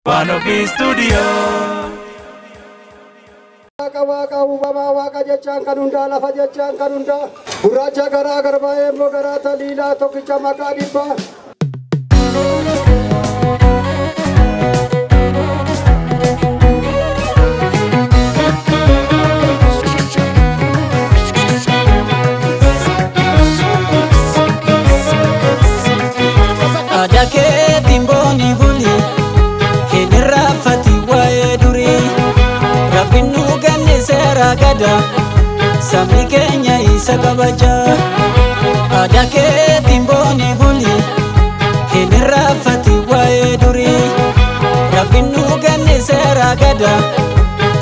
Panopi Studio. Waka ubama waka jechaan kan hundaa lafa jechaan kan hundaa gurraacha garaa garbaa eemmoo garaa taliilaa tokkicha maqaa dhibbaa. Adake timboni buli hinirra fati wae duri Rabbinu ganne sera gada sami kenya isa kabaja. Adake timboni buli hinirra fati wae duri Rabbinu ganne sera gada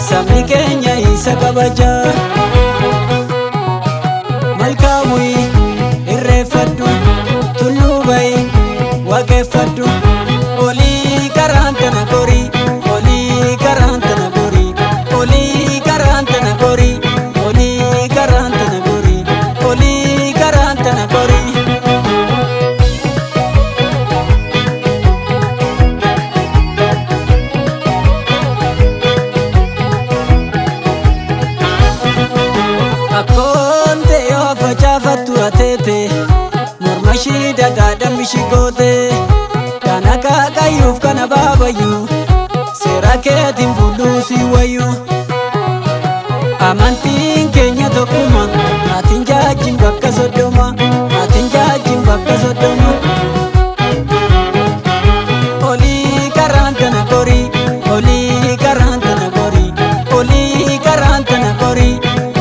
sami kenya isa kabaja. Malkawi irrefaddu tulubai waqeffadhu olii garaantana gorii olii garaantana gorii olii garaantana gorii olii garaantana gorii olii garaantana gorii. Akkoonte yoo facaafattu ateete mormashii dadaadhamishii goote kana kaakayyuuf kana baabayyuu seera keetiin bulluusii wayyuu amantiin keenya tokkuma atiin jaajin bakka soddoma atiin jaajin bakka soddoma. Olii garaantana gorii olii garaantana gorii olii garaantana gorii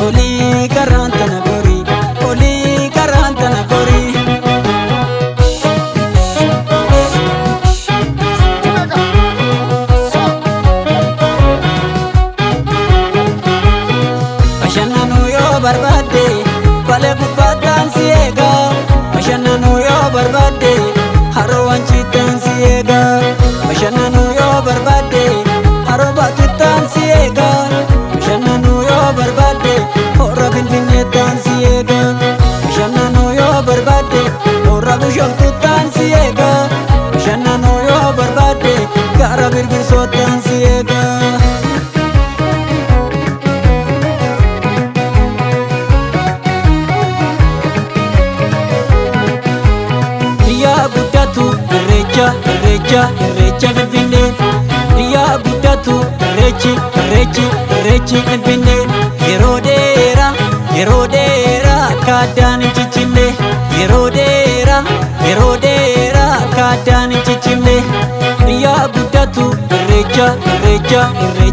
olii garaantana gorii olii garaantana gorii. Barbade bale gubbatan si ega mashananu yo barbade haro wanchitan si ega mashananu yo barbade haro batutan si ega mashananu yo barbade hora binbinetan si ega mashananu yo barbade hora bushontutan si ega mashananu yo barbade gara birbirsotan si ega. Irreecha Finfinnee biyya guddatu irreechi Finfinnee yeroo dheeraa akka addaan hin ciccimne yeroo dheeraa akka addaan hin ciccimne biyya guddatu irreecha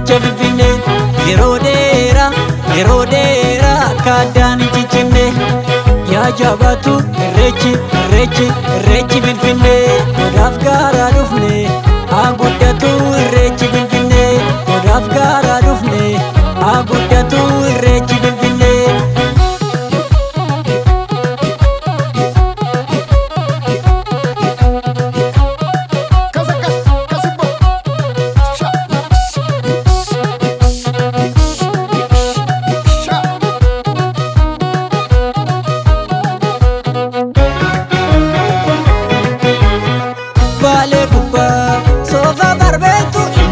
Finfinnee yeroo dheeraa akka addaan hin ciccimne yaa jabaatu irreechi Finfinnee godaaf gaara dhufne haa guddatu irreechi Finfinnee godaaf gaara dhufne haa guddatu irreechi Finfinnee.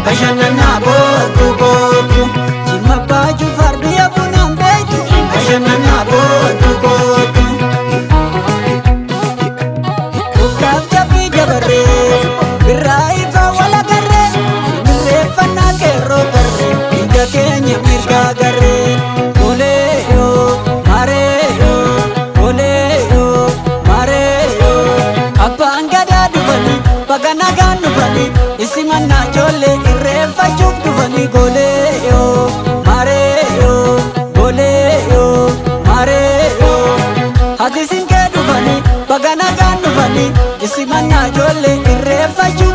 Bashannana bootu bootu jimma baaju fardi abunan beetu bashannana bootu bootu ukkaaf jabbii jabarree birraa ifa wala garree mirreeffannaa keerroo garree hidda keenya mirgaa garree goleeyoo mareeyoo goleeyoo mareeyoo abbaan gadaa dhufanii baga nagaan dhufanii isi mannaa ijoollee irreeffachuuf dhufanii goleeyoo mareeyoo goleeyoo mareeyoo hati siinqee dhufanii baga nagaan dhufanii isi mannaa ijoollee irreeffachuuf